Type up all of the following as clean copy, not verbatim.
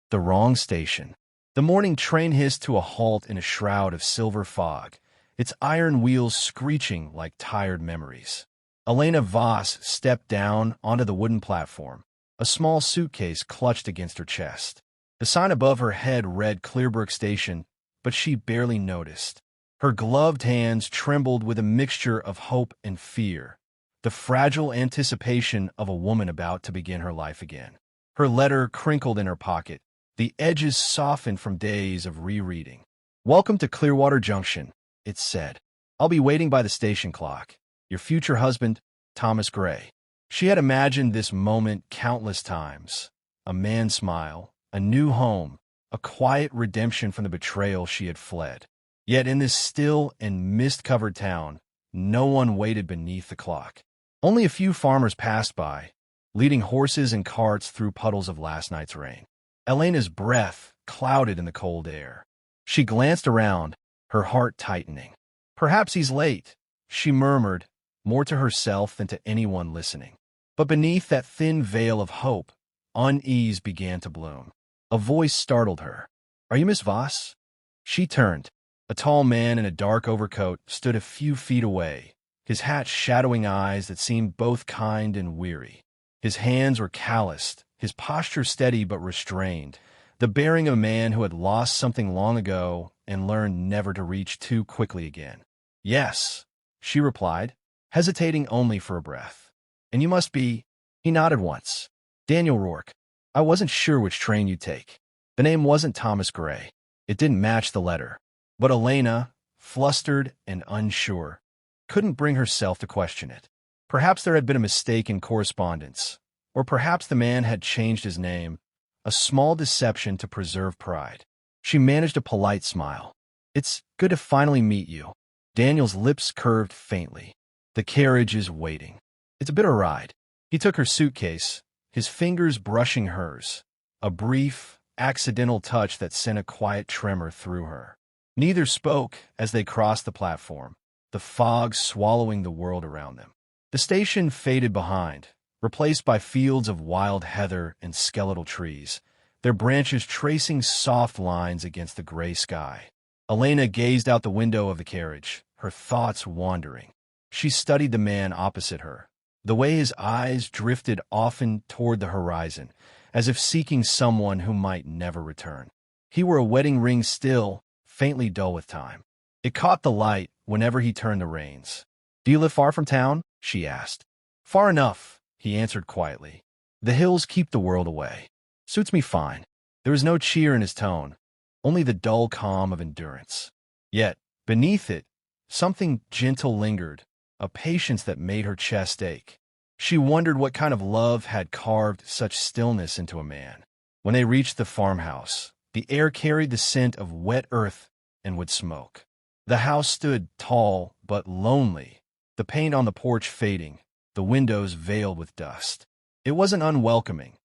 The wrong station. The morning train hissed to a halt in a shroud of silver fog, its iron wheels screeching like tired memories. Elena Voss stepped down onto the wooden platform, a small suitcase clutched against her chest. The sign above her head read Clearbrook Station, but she barely noticed. Her gloved hands trembled with a mixture of hope and fear, the fragile anticipation of a woman about to begin her life again. Her letter crinkled in her pocket, the edges softened from days of rereading. "Welcome to Clearwater Junction," it said. "I'll be waiting by the station clock. Your future husband, Thomas Gray." She had imagined this moment countless times. A man's smile, a new home, a quiet redemption from the betrayal she had fled. Yet in this still and mist-covered town, no one waited beneath the clock. Only a few farmers passed by, leading horses and carts through puddles of last night's rain. Elena's breath clouded in the cold air. She glanced around, her heart tightening. "Perhaps he's late," she murmured, more to herself than to anyone listening. But beneath that thin veil of hope, unease began to bloom. A voice startled her. "Are you Miss Voss?" She turned. A tall man in a dark overcoat stood a few feet away, his hat shadowing eyes that seemed both kind and weary. His hands were calloused, his posture steady but restrained, the bearing of a man who had lost something long ago and learned never to reach too quickly again. "Yes," she replied, hesitating only for a breath. "And you must be—" He nodded once. "Daniel Rourke. I wasn't sure which train you'd take." The name wasn't Thomas Gray. It didn't match the letter. But Elena, flustered and unsure, couldn't bring herself to question it. Perhaps there had been a mistake in correspondence, or perhaps the man had changed his name, a small deception to preserve pride. She managed a polite smile. "It's good to finally meet you." Daniel's lips curved faintly. "The carriage is waiting." "It's a bit of a ride." He took her suitcase, his fingers brushing hers, a brief, accidental touch that sent a quiet tremor through her. Neither spoke as they crossed the platform, the fog swallowing the world around them. The station faded behind, replaced by fields of wild heather and skeletal trees, their branches tracing soft lines against the gray sky. Elena gazed out the window of the carriage, her thoughts wandering. She studied the man opposite her, the way his eyes drifted often toward the horizon, as if seeking someone who might never return. He wore a wedding ring still, faintly dull with time. It caught the light whenever he turned the reins. "Do you live far from town?" she asked. "Far enough," he answered quietly. "The hills keep the world away." "Suits me fine." There was no cheer in his tone, only the dull calm of endurance. Yet, beneath it, something gentle lingered, a patience that made her chest ache. She wondered what kind of love had carved such stillness into a man. When they reached the farmhouse, the air carried the scent of wet earth and wood smoke. The house stood tall but lonely, the paint on the porch fading, the windows veiled with dust. It wasn't unwelcoming,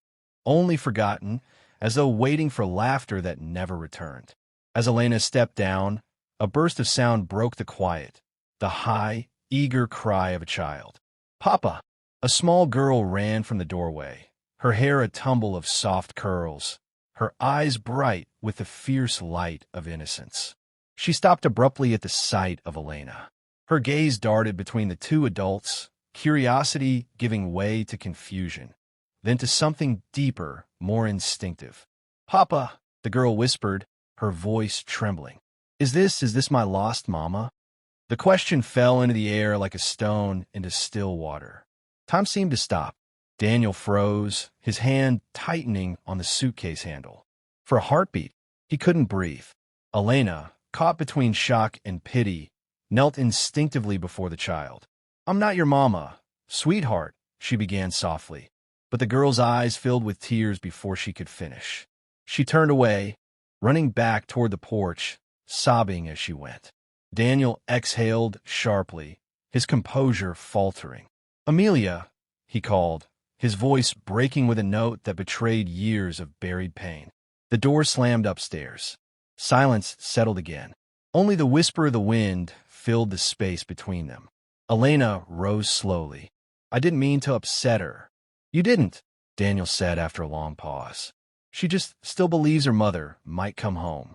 only forgotten, as though waiting for laughter that never returned. As Elena stepped down, a burst of sound broke the quiet, the high, eager cry of a child. "Papa!" A small girl ran from the doorway, her hair a tumble of soft curls, her eyes bright with the fierce light of innocence. She stopped abruptly at the sight of Elena. Her gaze darted between the two adults, curiosity giving way to confusion, then to something deeper, more instinctive. "Papa," the girl whispered, her voice trembling. Is this my lost mama?" The question fell into the air like a stone into still water. Time seemed to stop. Daniel froze, his hand tightening on the suitcase handle. For a heartbeat, he couldn't breathe. Elena, caught between shock and pity, knelt instinctively before the child. "I'm not your mama, sweetheart," she began softly, but the girl's eyes filled with tears before she could finish. She turned away, running back toward the porch, sobbing as she went. Daniel exhaled sharply, his composure faltering. "Amelia," he called, his voice breaking with a note that betrayed years of buried pain. The door slammed upstairs. Silence settled again. Only the whisper of the wind filled the space between them. Elena rose slowly. "I didn't mean to upset her." "You didn't," Daniel said after a long pause. She just still believes her mother might come home.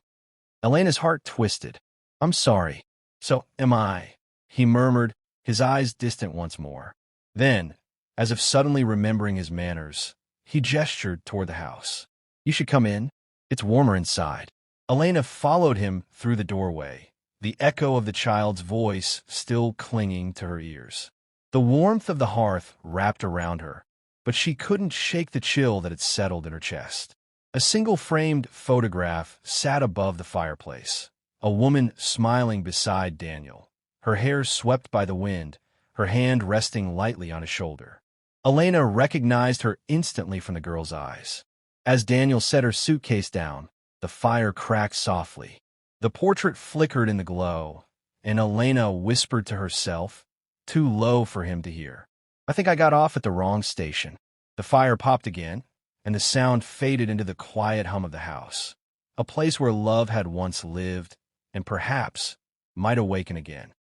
Elena's heart twisted. I'm sorry. So am I, he murmured, his eyes distant once more. Then, as if suddenly remembering his manners, he gestured toward the house. You should come in. It's warmer inside. Elena followed him through the doorway, the echo of the child's voice still clinging to her ears. The warmth of the hearth wrapped around her, but she couldn't shake the chill that had settled in her chest. A single framed photograph sat above the fireplace, a woman smiling beside Daniel, her hair swept by the wind, her hand resting lightly on his shoulder. Elena recognized her instantly from the girl's eyes. As Daniel set her suitcase down, the fire cracked softly. The portrait flickered in the glow, and Elena whispered to herself, too low for him to hear. I think I got off at the wrong station. The fire popped again, and the sound faded into the quiet hum of the house, a place where love had once lived and perhaps might awaken again.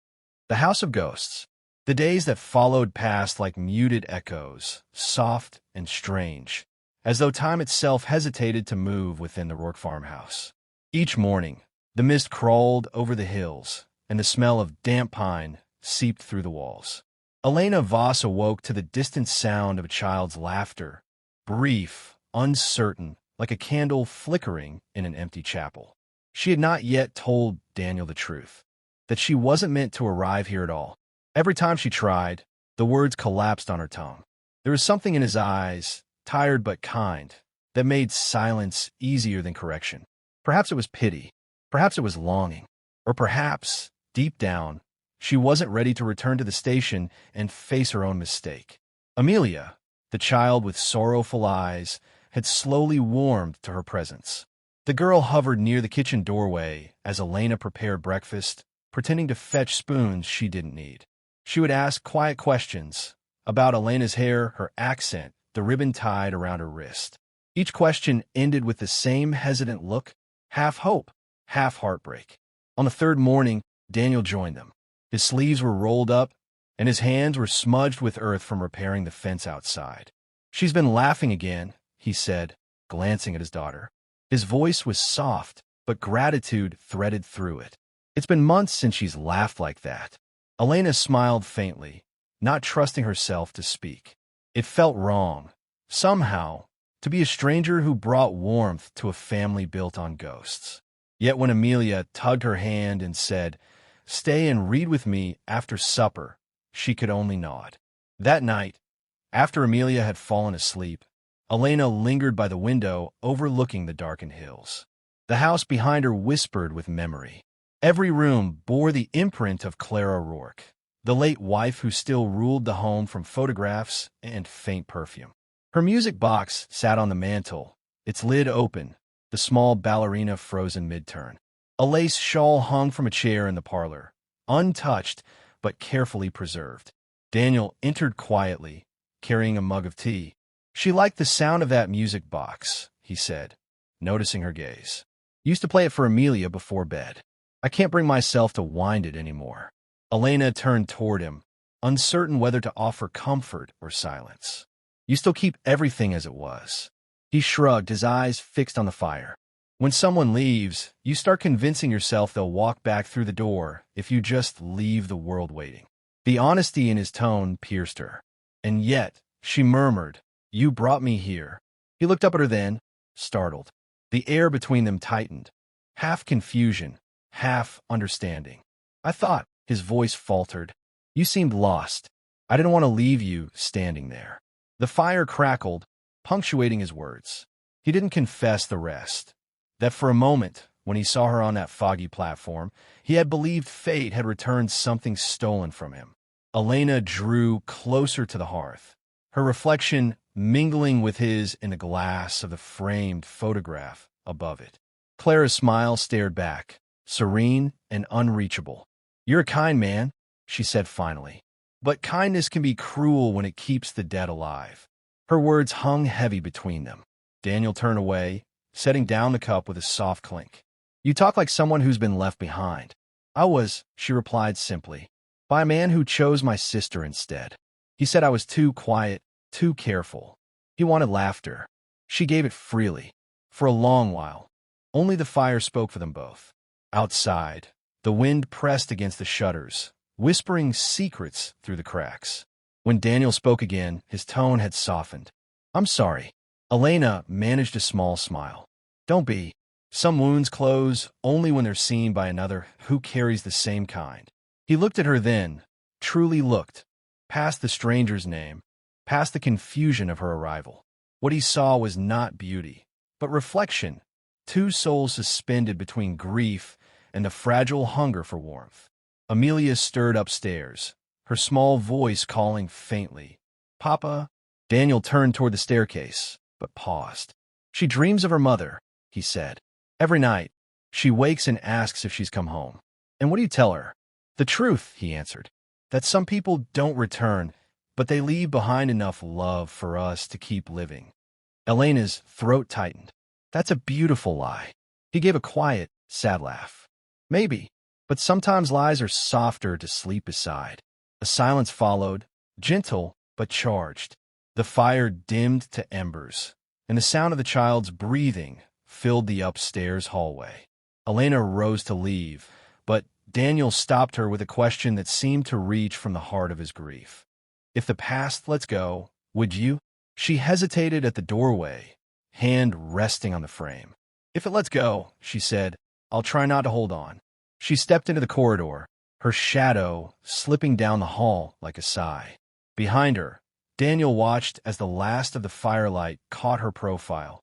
The House of Ghosts. The days that followed passed like muted echoes, soft and strange, as though time itself hesitated to move within the Rourke farmhouse. Each morning, the mist crawled over the hills, and the smell of damp pine seeped through the walls. Elena Voss awoke to the distant sound of a child's laughter, brief, uncertain, like a candle flickering in an empty chapel. She had not yet told Daniel the truth, that she wasn't meant to arrive here at all. Every time she tried, the words collapsed on her tongue. There was something in his eyes, tired but kind, that made silence easier than correction. Perhaps it was pity, perhaps it was longing, or perhaps, deep down, she wasn't ready to return to the station and face her own mistake. Amelia, the child with sorrowful eyes, had slowly warmed to her presence. The girl hovered near the kitchen doorway as Elena prepared breakfast, pretending to fetch spoons she didn't need. She would ask quiet questions about Elena's hair, her accent, the ribbon tied around her wrist. Each question ended with the same hesitant look, half hope, half heartbreak. On the third morning, Daniel joined them. His sleeves were rolled up, and his hands were smudged with earth from repairing the fence outside. She's been laughing again, he said, glancing at his daughter. His voice was soft, but gratitude threaded through it. It's been months since she's laughed like that. Elena smiled faintly, not trusting herself to speak. It felt wrong, somehow, to be a stranger who brought warmth to a family built on ghosts. Yet when Amelia tugged her hand and said, "Stay and read with me after supper," she could only nod. That night, after Amelia had fallen asleep, Elena lingered by the window overlooking the darkened hills. The house behind her whispered with memory. Every room bore the imprint of Clara Rourke, the late wife who still ruled the home from photographs and faint perfume. Her music box sat on the mantel, its lid open, the small ballerina frozen mid-turn. A lace shawl hung from a chair in the parlor, untouched but carefully preserved. Daniel entered quietly, carrying a mug of tea. She liked the sound of that music box, he said, noticing her gaze. Used to play it for Amelia before bed. I can't bring myself to wind it anymore. Elena turned toward him, uncertain whether to offer comfort or silence. You still keep everything as it was. He shrugged, his eyes fixed on the fire. When someone leaves, you start convincing yourself they'll walk back through the door if you just leave the world waiting. The honesty in his tone pierced her. And yet, she murmured, "You brought me here." He looked up at her then, startled. The air between them tightened, half confusion, half understanding. I thought, his voice faltered. You seemed lost. I didn't want to leave you standing there. The fire crackled, punctuating his words. He didn't confess the rest. That for a moment, when he saw her on that foggy platform, he had believed fate had returned something stolen from him. Elena drew closer to the hearth, her reflection mingling with his in the glass of the framed photograph above it. Clara's smile stared back, serene and unreachable. "You're a kind man," she said finally. "But kindness can be cruel when it keeps the dead alive." Her words hung heavy between them. Daniel turned away, setting down the cup with a soft clink. "You talk like someone who's been left behind." "I was," she replied simply, "by a man who chose my sister instead. He said I was too quiet, too careful. He wanted laughter. She gave it freely. For a long while, only the fire spoke for them both. Outside, the wind pressed against the shutters, whispering secrets through the cracks. When Daniel spoke again, his tone had softened. "I'm sorry." Elena managed a small smile. "Don't be. Some wounds close only when they're seen by another who carries the same kind." He looked at her then, truly looked, past the stranger's name, past the confusion of her arrival. What he saw was not beauty, but reflection, two souls suspended between grief and the fragile hunger for warmth. Amelia stirred upstairs, her small voice calling faintly, "Papa?" Daniel turned toward the staircase, but paused. "She dreams of her mother," he said. "Every night, she wakes and asks if she's come home." "And what do you tell her?" "The truth," he answered, "that some people don't return, but they leave behind enough love for us to keep living." Elena's throat tightened. "That's a beautiful lie." He gave a quiet, sad laugh. "Maybe, but sometimes lies are softer to sleep beside." A silence followed, gentle but charged. The fire dimmed to embers, and the sound of the child's breathing filled the upstairs hallway. Elena rose to leave, but Daniel stopped her with a question that seemed to reach from the heart of his grief. "If the past lets go, would you?" She hesitated at the doorway, hand resting on the frame. "If it lets go," she said, "I'll try not to hold on." She stepped into the corridor, her shadow slipping down the hall like a sigh. Behind her, Daniel watched as the last of the firelight caught her profile,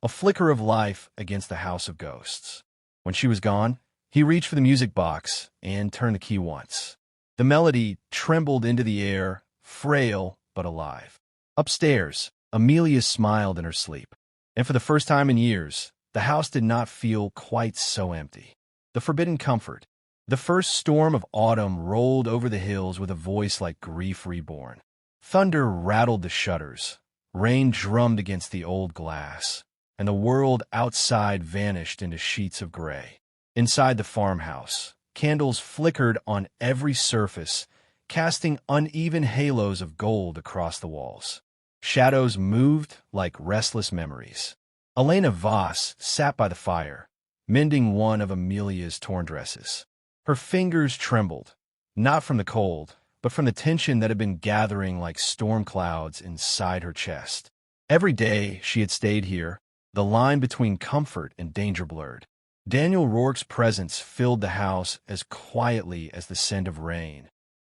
a flicker of life against the house of ghosts. When she was gone, he reached for the music box and turned the key once. The melody trembled into the air, frail but alive. Upstairs, Amelia smiled in her sleep, and for the first time in years, the house did not feel quite so empty. The forbidden comfort, the first storm of autumn rolled over the hills with a voice like grief reborn. Thunder rattled the shutters, rain drummed against the old glass, and the world outside vanished into sheets of gray. Inside the farmhouse, candles flickered on every surface, casting uneven halos of gold across the walls. Shadows moved like restless memories. Elena Voss sat by the fire, mending one of Amelia's torn dresses. Her fingers trembled, not from the cold, but from the tension that had been gathering like storm clouds inside her chest. Every day she had stayed here, the line between comfort and danger blurred. Daniel Rourke's presence filled the house as quietly as the scent of rain.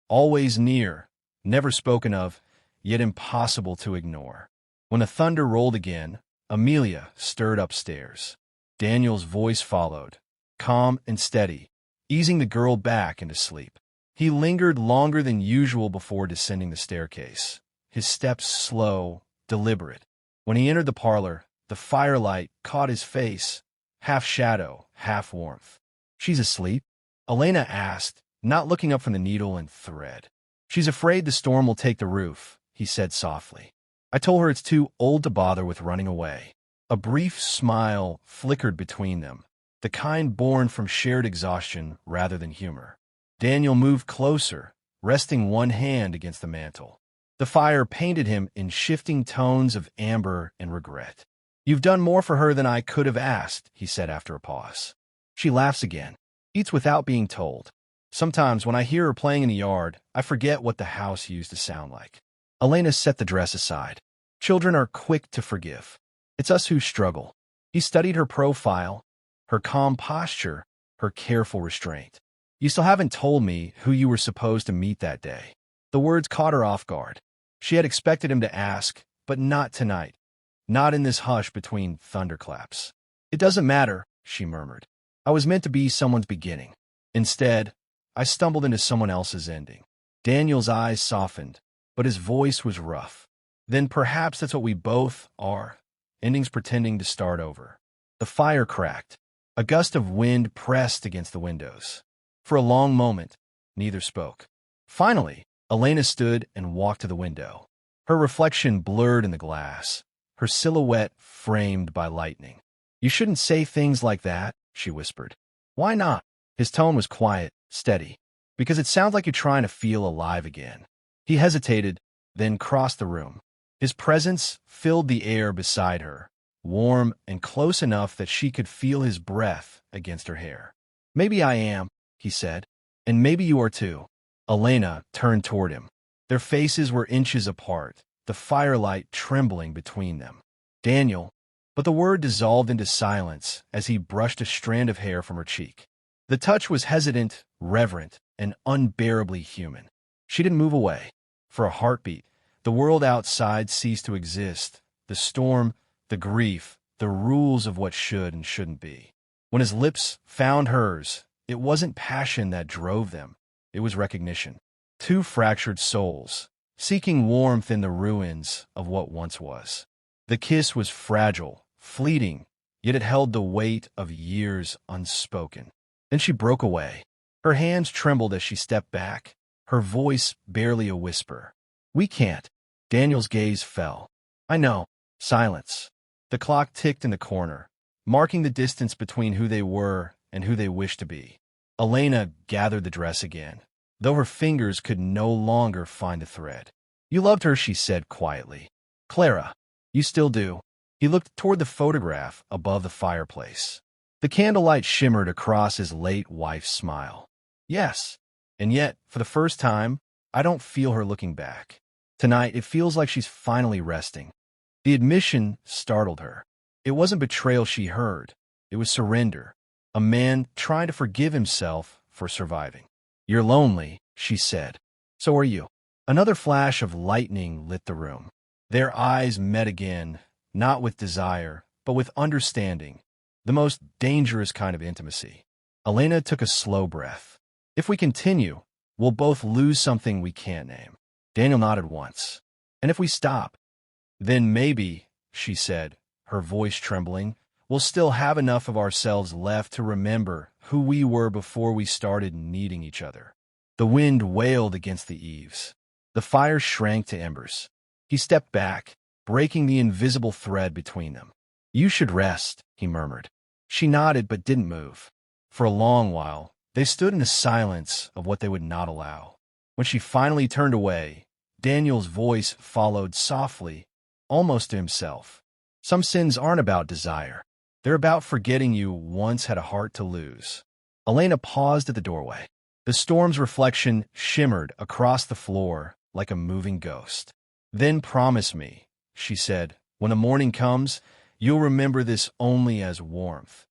Always near, never spoken of, yet impossible to ignore. When the thunder rolled again, Amelia stirred upstairs. Daniel's voice followed, calm and steady, easing the girl back into sleep. He lingered longer than usual before descending the staircase, his steps slow, deliberate. When he entered the parlor, the firelight caught his face, half shadow, half warmth. "She's asleep?" Elena asked, not looking up from the needle and thread. "She's afraid the storm will take the roof," he said softly. "I told her it's too old to bother with running away." A brief smile flickered between them, the kind born from shared exhaustion rather than humor. Daniel moved closer, resting one hand against the mantel. The fire painted him in shifting tones of amber and regret. "You've done more for her than I could have asked," he said after a pause. She laughs again, eats without being told. "Sometimes when I hear her playing in the yard, I forget what the house used to sound like." Elena set the dress aside. "Children are quick to forgive. It's us who struggle." He studied her profile, her calm posture, her careful restraint. "You still haven't told me who you were supposed to meet that day." The words caught her off guard. She had expected him to ask, but not tonight. Not in this hush between thunderclaps. "It doesn't matter," she murmured. "I was meant to be someone's beginning. Instead, I stumbled into someone else's ending." Daniel's eyes softened, but his voice was rough. "Then perhaps that's what we both are, endings pretending to start over." The fire cracked. A gust of wind pressed against the windows. For a long moment, neither spoke. Finally, Elena stood and walked to the window. Her reflection blurred in the glass, her silhouette framed by lightning. "You shouldn't say things like that," she whispered. "Why not?" His tone was quiet, steady. "Because it sounds like you're trying to feel alive again." He hesitated, then crossed the room. His presence filled the air beside her, warm and close enough that she could feel his breath against her hair. "Maybe I am," he said, "and maybe you are too." Elena turned toward him. Their faces were inches apart, the firelight trembling between them. "Daniel," but the word dissolved into silence as he brushed a strand of hair from her cheek. The touch was hesitant, reverent, and unbearably human. She didn't move away. For a heartbeat, the world outside ceased to exist, the storm, the grief, the rules of what should and shouldn't be. When his lips found hers, it wasn't passion that drove them. It was recognition. Two fractured souls, seeking warmth in the ruins of what once was. The kiss was fragile, fleeting, yet it held the weight of years unspoken. Then she broke away. Her hands trembled as she stepped back, her voice barely a whisper. "We can't." Daniel's gaze fell. "I know." Silence. The clock ticked in the corner, marking the distance between who they were and who they wished to be. Elena gathered the dress again, though her fingers could no longer find the thread. "You loved her," she said quietly. "Clara, you still do." He looked toward the photograph above the fireplace. The candlelight shimmered across his late wife's smile. "Yes, and yet, for the first time, I don't feel her looking back. Tonight, it feels like she's finally resting." The admission startled her. It wasn't betrayal she heard. It was surrender. A man trying to forgive himself for surviving. "You're lonely," she said. "So are you." Another flash of lightning lit the room. Their eyes met again, not with desire, but with understanding, the most dangerous kind of intimacy. Elena took a slow breath. "If we continue, we'll both lose something we can't name." Daniel nodded once. "And if we stop?" "Then maybe," she said, her voice trembling, "we'll still have enough of ourselves left to remember who we were before we started needing each other." The wind wailed against the eaves. The fire shrank to embers. He stepped back, breaking the invisible thread between them. "You should rest," he murmured. She nodded but didn't move. For a long while, they stood in a silence of what they would not allow. When she finally turned away, Daniel's voice followed softly, almost to himself. "Some sins aren't about desire. They're about forgetting you once had a heart to lose." Elena paused at the doorway. The storm's reflection shimmered across the floor like a moving ghost. "Then promise me," she said, "when the morning comes, you'll remember this only as warmth,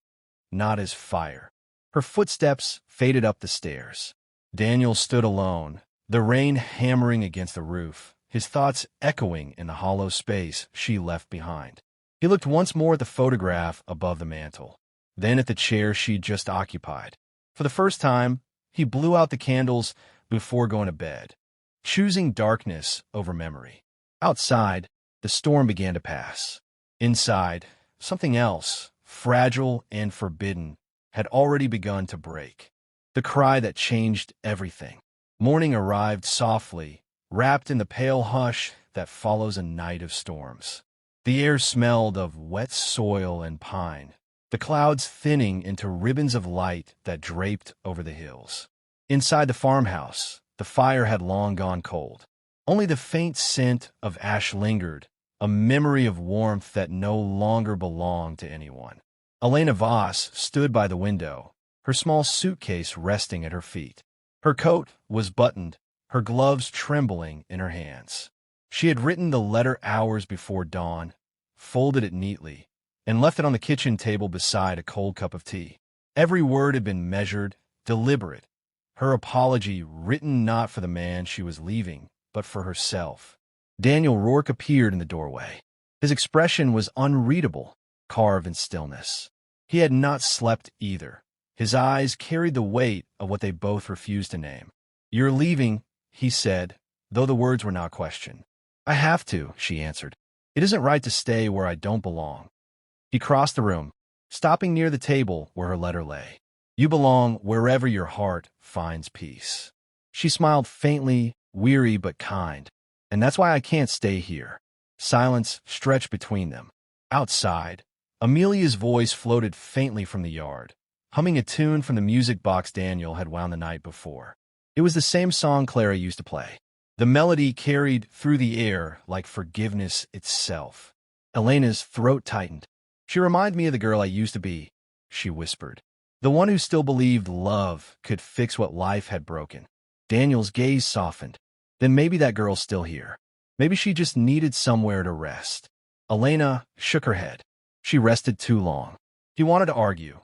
not as fire." Her footsteps faded up the stairs. Daniel stood alone, the rain hammering against the roof, his thoughts echoing in the hollow space she left behind. He looked once more at the photograph above the mantel, then at the chair she'd just occupied. For the first time, he blew out the candles before going to bed, choosing darkness over memory. Outside, the storm began to pass. Inside, something else, fragile and forbidden, had already begun to break. The cry that changed everything. Morning arrived softly, wrapped in the pale hush that follows a night of storms. The air smelled of wet soil and pine, the clouds thinning into ribbons of light that draped over the hills. Inside the farmhouse, the fire had long gone cold. Only the faint scent of ash lingered, a memory of warmth that no longer belonged to anyone. Elena Voss stood by the window, her small suitcase resting at her feet. Her coat was buttoned, her gloves trembling in her hands. She had written the letter hours before dawn, folded it neatly, and left it on the kitchen table beside a cold cup of tea. Every word had been measured, deliberate, her apology written not for the man she was leaving, but for herself. Daniel Rourke appeared in the doorway. His expression was unreadable, carved in stillness. He had not slept either. His eyes carried the weight of what they both refused to name. "You're leaving," he said, though the words were not questioned. "I have to," she answered. "It isn't right to stay where I don't belong." He crossed the room, stopping near the table where her letter lay. "You belong wherever your heart finds peace." She smiled faintly, weary but kind. "And that's why I can't stay here." Silence stretched between them. Outside, Amelia's voice floated faintly from the yard, humming a tune from the music box Daniel had wound the night before. It was the same song Clara used to play. The melody carried through the air like forgiveness itself. Elena's throat tightened. She reminded me of the girl I used to be, she whispered. The one who still believed love could fix what life had broken. Daniel's gaze softened. Then maybe that girl's still here. Maybe she just needed somewhere to rest. Elena shook her head. She rested too long. He wanted to argue,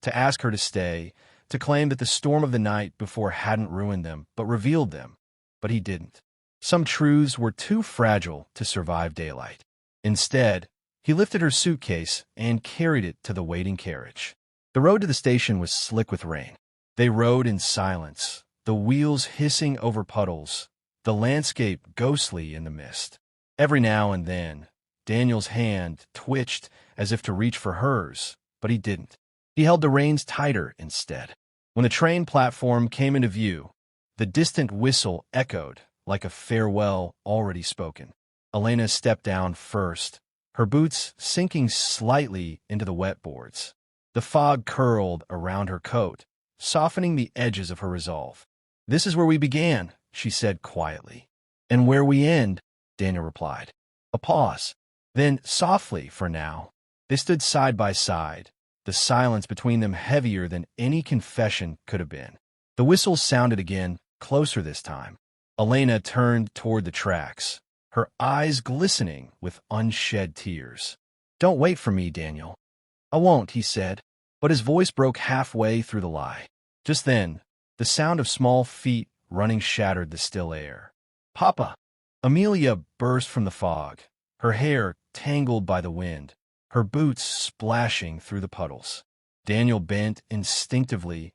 to ask her to stay, to claim that the storm of the night before hadn't ruined them, but revealed them. But he didn't. Some truths were too fragile to survive daylight. Instead, he lifted her suitcase and carried it to the waiting carriage. The road to the station was slick with rain. They rode in silence, the wheels hissing over puddles, the landscape ghostly in the mist. Every now and then, Daniel's hand twitched as if to reach for hers, but he didn't. He held the reins tighter instead. When the train platform came into view, the distant whistle echoed like a farewell already spoken. Elena stepped down first, her boots sinking slightly into the wet boards. The fog curled around her coat, softening the edges of her resolve. "This is where we began," she said quietly. "And where we end," Daniel replied. A pause. Then, softly for now, they stood side by side, the silence between them heavier than any confession could have been. The whistle sounded again, closer this time. Elena turned toward the tracks, her eyes glistening with unshed tears. "Don't wait for me, Daniel." "I won't," he said, but his voice broke halfway through the lie. Just then, the sound of small feet running shattered the still air. "Papa!" Amelia burst from the fog, her hair tangled by the wind, her boots splashing through the puddles. Daniel bent instinctively,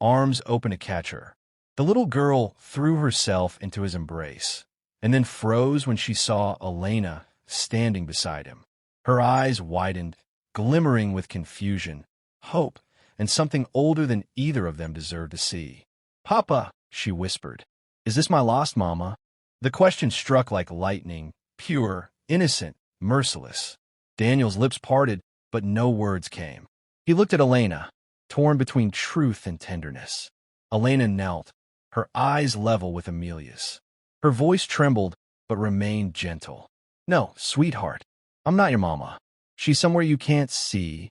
arms open to catch her. The little girl threw herself into his embrace, and then froze when she saw Elena standing beside him. Her eyes widened, glimmering with confusion, hope, and something older than either of them deserved to see. "Papa," she whispered. "Is this my lost mama?" The question struck like lightning, pure, innocent, merciless. Daniel's lips parted, but no words came. He looked at Elena, torn between truth and tenderness. Elena knelt, her eyes level with Amelia's. Her voice trembled, but remained gentle. "No, sweetheart, I'm not your mama. She's somewhere you can't see,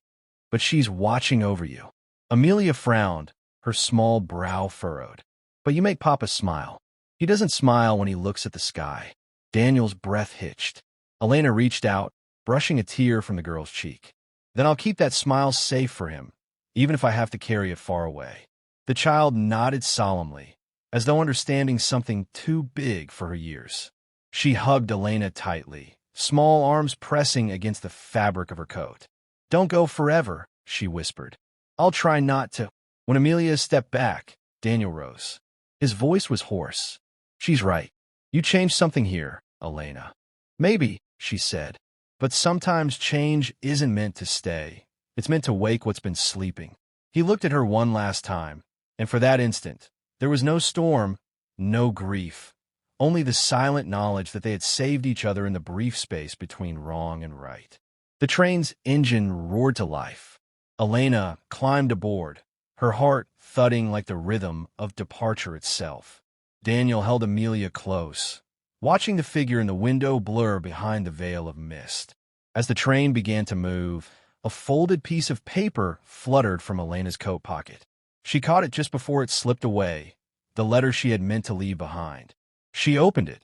but she's watching over you." Amelia frowned, her small brow furrowed. "But you make Papa smile." "He doesn't smile when he looks at the sky." Daniel's breath hitched. Elena reached out, brushing a tear from the girl's cheek. "Then I'll keep that smile safe for him, even if I have to carry it far away." The child nodded solemnly, as though understanding something too big for her years. She hugged Elena tightly, small arms pressing against the fabric of her coat. "Don't go forever," she whispered. "I'll try not to." When Amelia stepped back, Daniel rose. His voice was hoarse. "She's right. You changed something here, Elena." "Maybe," she said. "But sometimes change isn't meant to stay. It's meant to wake what's been sleeping." He looked at her one last time, and for that instant, there was no storm, no grief, only the silent knowledge that they had saved each other in the brief space between wrong and right. The train's engine roared to life. Elena climbed aboard, her heart thudding like the rhythm of departure itself. Daniel held Amelia close, watching the figure in the window blur behind the veil of mist. As the train began to move, a folded piece of paper fluttered from Elena's coat pocket. She caught it just before it slipped away, the letter she had meant to leave behind. She opened it,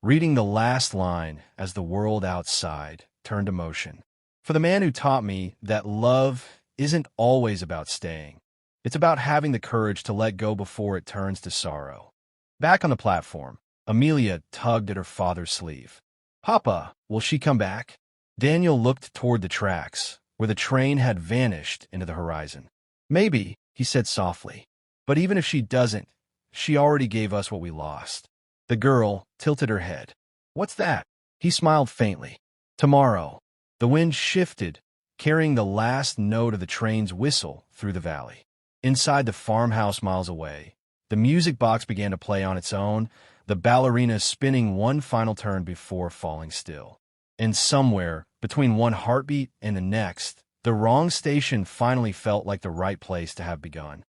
reading the last line as the world outside turned to motion. "For the man who taught me that love isn't always about staying. It's about having the courage to let go before it turns to sorrow." Back on the platform, Amelia tugged at her father's sleeve. "Papa, will she come back?" Daniel looked toward the tracks, where the train had vanished into the horizon. "Maybe," he said softly. "But even if she doesn't, she already gave us what we lost." The girl tilted her head. "What's that?" He smiled faintly. "Tomorrow." The wind shifted, carrying the last note of the train's whistle through the valley. Inside the farmhouse miles away, the music box began to play on its own, the ballerina spinning one final turn before falling still. And somewhere, between one heartbeat and the next, the wrong station finally felt like the right place to have begun.